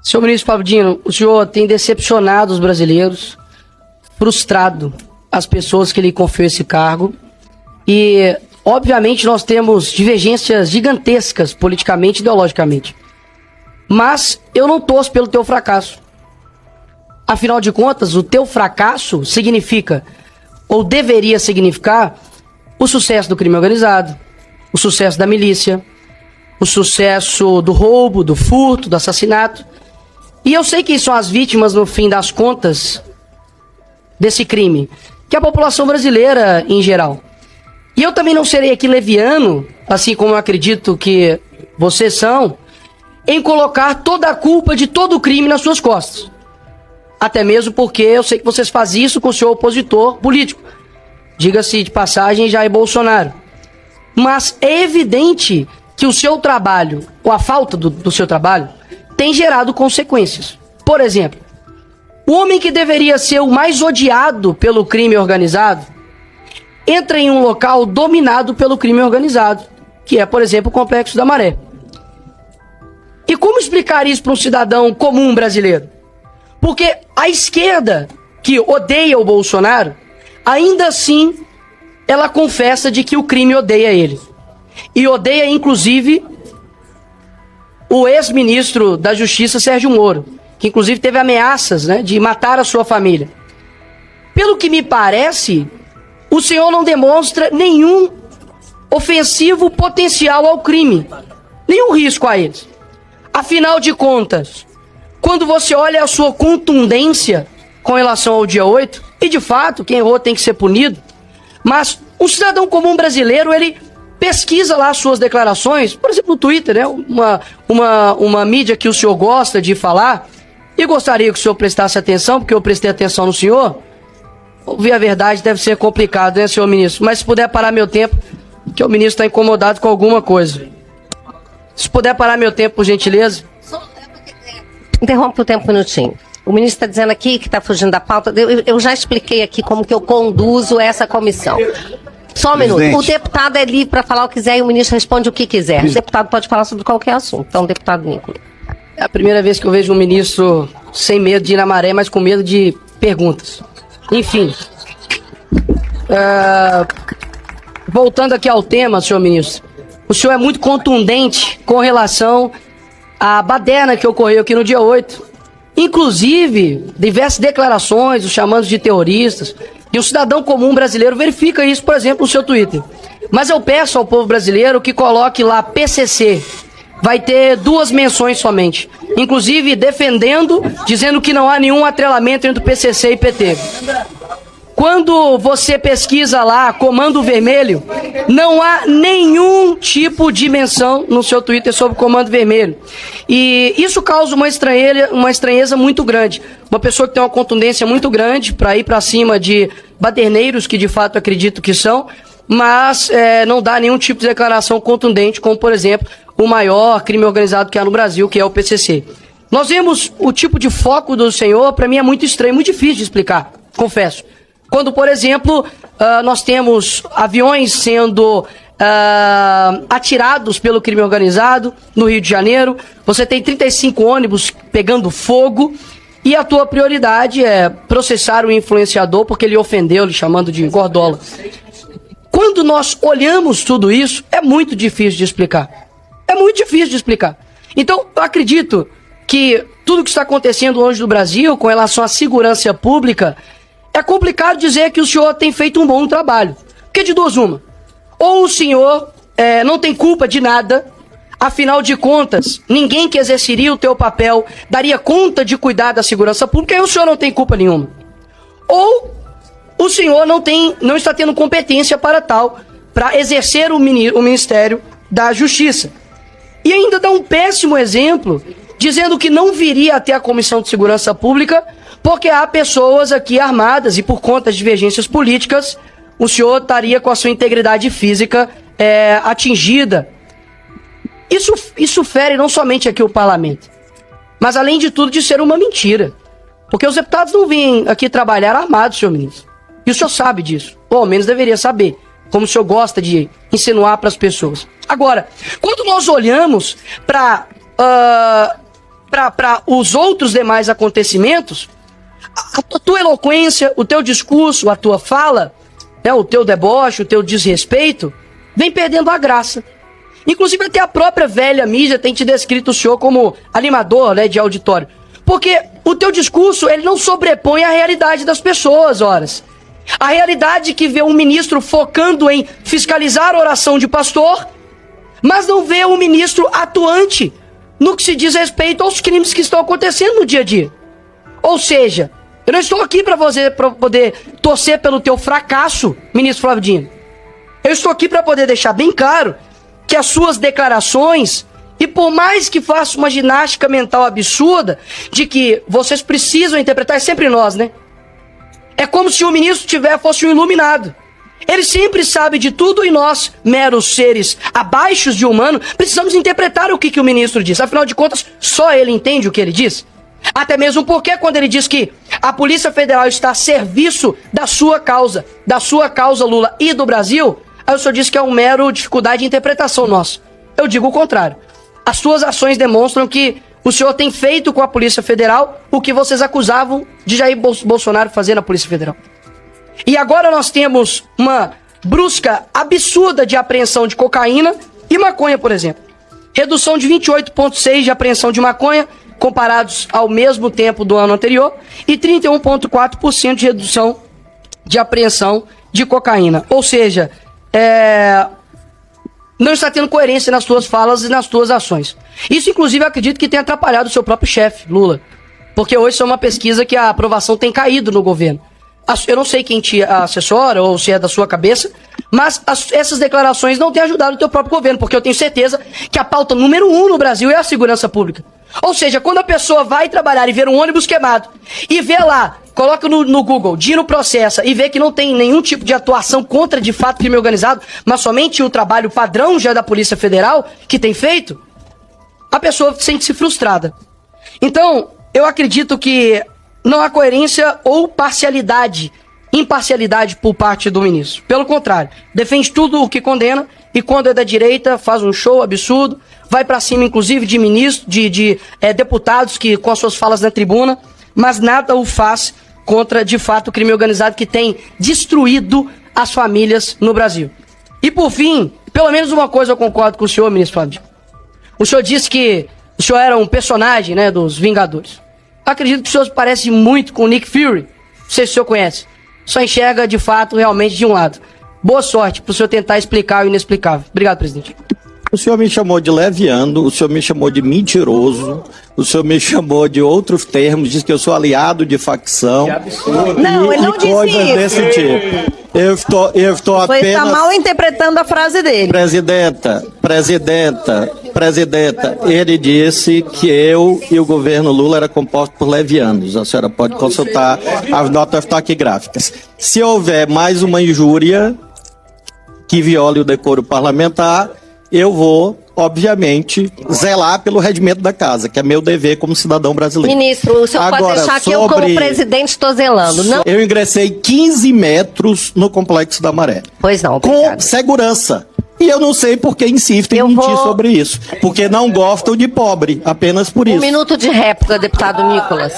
Senhor ministro Flávio Dino, o senhor tem decepcionado os brasileiros, frustrado as pessoas que lhe confiou esse cargo e, obviamente, nós temos divergências gigantescas politicamente e ideologicamente. Mas eu não torço pelo teu fracasso. Afinal de contas, o teu fracasso significa, ou deveria significar, o sucesso do crime organizado, o sucesso da milícia, o sucesso do roubo, do furto, do assassinato. E eu sei quem são as vítimas, no fim das contas, desse crime, que é a população brasileira em geral. E eu também não serei aqui leviano, assim como eu acredito que vocês são, em colocar toda a culpa de todo o crime nas suas costas. Até mesmo porque eu sei que vocês fazem isso com o seu opositor político. Diga-se de passagem, Jair Bolsonaro. Mas é evidente que o seu trabalho, ou a falta do seu trabalho, tem gerado consequências. Por exemplo, o homem que deveria ser o mais odiado pelo crime organizado entra em um local dominado pelo crime organizado, que é, por exemplo, o Complexo da Maré. E como explicar isso para um cidadão comum brasileiro? Porque a esquerda, que odeia o Bolsonaro, ainda assim, ela confessa de que o crime odeia ele. E odeia, inclusive, o ex-ministro da Justiça, Sérgio Moro, que inclusive teve ameaças, né, de matar a sua família. Pelo que me parece, o senhor não demonstra nenhum ofensivo potencial ao crime, nenhum risco a eles. Afinal de contas, quando você olha a sua contundência com relação ao dia 8, e de fato, quem errou tem que ser punido, mas um cidadão comum brasileiro, ele pesquisa lá as suas declarações, por exemplo, no Twitter, né? Uma mídia que o senhor gosta de falar, e gostaria que o senhor prestasse atenção, porque eu prestei atenção no senhor. Ouvir a verdade deve ser complicado, né, senhor ministro? Mas se puder parar meu tempo, que o ministro está incomodado com alguma coisa. Se puder parar meu tempo, por gentileza. Interrompe o tempo um minutinho. O ministro está dizendo aqui que está fugindo da pauta. Eu já expliquei aqui como que eu conduzo essa comissão. Só um minuto. O deputado é livre para falar o que quiser e o ministro responde o que quiser. O deputado pode falar sobre qualquer assunto. Então, deputado Nicolas. É a primeira vez que eu vejo um ministro sem medo de ir na maré, mas com medo de perguntas. Enfim. Voltando aqui ao tema, senhor ministro. O senhor é muito contundente com relação à baderna que ocorreu aqui no dia 8. Inclusive, diversas declarações, os chamando de terroristas. E o cidadão comum brasileiro verifica isso, por exemplo, no seu Twitter. Mas eu peço ao povo brasileiro que coloque lá PCC. Vai ter 2 menções somente. Inclusive defendendo, dizendo que não há nenhum atrelamento entre o PCC e PT. Quando você pesquisa lá Comando Vermelho, não há nenhum tipo de menção no seu Twitter sobre Comando Vermelho. E isso causa uma estranheza muito grande. Uma pessoa que tem uma contundência muito grande para ir para cima de baderneiros, que de fato acredito que são, mas não dá nenhum tipo de declaração contundente, como por exemplo o maior crime organizado que há no Brasil, que é o PCC. Nós vemos o tipo de foco do senhor, para mim é muito estranho, muito difícil de explicar, confesso. Quando, por exemplo, nós temos aviões sendo atirados pelo crime organizado no Rio de Janeiro, você tem 35 ônibus pegando fogo, e a tua prioridade é processar o influenciador porque ele ofendeu, lhe chamando de gordola. Quando nós olhamos tudo isso, é muito difícil de explicar. É muito difícil de explicar. Então, eu acredito que tudo que está acontecendo hoje no Brasil com relação à segurança pública, é complicado dizer que o senhor tem feito um bom trabalho. Porque de duas uma. Ou o senhor não tem culpa de nada, afinal de contas, ninguém que exerceria o teu papel daria conta de cuidar da segurança pública e o senhor não tem culpa nenhuma. Ou o senhor não está tendo competência para tal, para exercer o Ministério da Justiça. E ainda dá um péssimo exemplo, dizendo que não viria até a Comissão de Segurança Pública, porque há pessoas aqui armadas e por conta de divergências políticas, o senhor estaria com a sua integridade física atingida. Isso fere não somente aqui o parlamento, mas além de tudo de ser uma mentira. Porque os deputados não vêm aqui trabalhar armados, senhor ministro. E o senhor sabe disso, ou ao menos deveria saber, como o senhor gosta de insinuar para as pessoas. Agora, quando nós olhamos para para os outros demais acontecimentos, a tua eloquência, o teu discurso, a tua fala, né, o teu deboche, o teu desrespeito, vem perdendo a graça. Inclusive até a própria velha mídia tem te descrito o senhor como animador, né, de auditório. Porque o teu discurso, ele não sobrepõe a realidade das pessoas, horas. A realidade que vê um ministro focando em fiscalizar a oração de pastor, mas não vê um ministro atuante no que se diz respeito aos crimes que estão acontecendo no dia a dia. Ou seja, eu não estou aqui para poder torcer pelo teu fracasso, ministro Flávio Dino. Eu estou aqui para poder deixar bem claro que as suas declarações, e por mais que faça uma ginástica mental absurda, de que vocês precisam interpretar, é sempre nós, né? É como se o ministro fosse um iluminado. Ele sempre sabe de tudo e nós, meros seres abaixo de humano, precisamos interpretar o que o ministro diz. Afinal de contas, só ele entende o que ele diz. Até mesmo porque quando ele diz que a Polícia Federal está a serviço da sua causa Lula e do Brasil, aí o senhor diz que é uma mera dificuldade de interpretação nossa. Eu digo o contrário. As suas ações demonstram que o senhor tem feito com a Polícia Federal o que vocês acusavam de Jair Bolsonaro fazer na Polícia Federal. E agora nós temos uma brusca absurda de apreensão de cocaína e maconha, por exemplo. Redução de 28,6% de apreensão de maconha, comparados ao mesmo tempo do ano anterior, e 31,4% de redução de apreensão de cocaína. Ou seja, não está tendo coerência nas tuas falas e nas tuas ações. Isso, inclusive, eu acredito que tem atrapalhado o seu próprio chefe, Lula. Porque hoje isso é uma pesquisa que a aprovação tem caído no governo. Eu não sei quem te assessora ou se é da sua cabeça, mas essas declarações não têm ajudado o teu próprio governo, porque eu tenho certeza que a pauta número 1 no Brasil é a segurança pública. Ou seja, quando a pessoa vai trabalhar e vê um ônibus queimado, e vê lá, coloca no Google, Dino processa, e vê que não tem nenhum tipo de atuação contra, de fato, crime organizado, mas somente o trabalho padrão já da Polícia Federal, que tem feito, a pessoa sente-se frustrada. Então, eu acredito que não há coerência ou imparcialidade por parte do ministro. Pelo contrário, defende tudo o que condena e quando é da direita faz um show absurdo, vai pra cima inclusive de ministros, de deputados que com as suas falas na tribuna, mas nada o faz contra, de fato, o crime organizado que tem destruído as famílias no Brasil. E por fim, pelo menos uma coisa eu concordo com o senhor, ministro Flávio. O senhor disse que o senhor era um personagem, né, dos Vingadores. Acredito que o senhor parece muito com o Nick Fury. Não sei se o senhor conhece. Só enxerga, de fato, realmente de um lado. Boa sorte para o senhor tentar explicar o inexplicável. Obrigado, presidente. O senhor me chamou de leviano, o senhor me chamou de mentiroso, o senhor me chamou de outros termos, diz que eu sou aliado de facção. Não, ele não disse coisas isso. desse tipo. Eu estou Você apenas... está mal interpretando a frase dele. Presidenta, ele disse que eu e o governo Lula era composto por levianos. A senhora pode consultar as notas taquigráficas. Se houver mais uma injúria que viole o decoro parlamentar, eu vou, obviamente, zelar pelo regimento da casa, que é meu dever como cidadão brasileiro. Ministro, o senhor Agora, pode deixar que eu, como presidente, estou zelando. Não? Eu ingressei 15 metros no Complexo da Maré. Pois não, com obrigado. segurança. E eu não sei por que insistem em mentir sobre isso. Porque não gostam de pobre, apenas por isso. Um minuto de réplica, deputado Nicolas.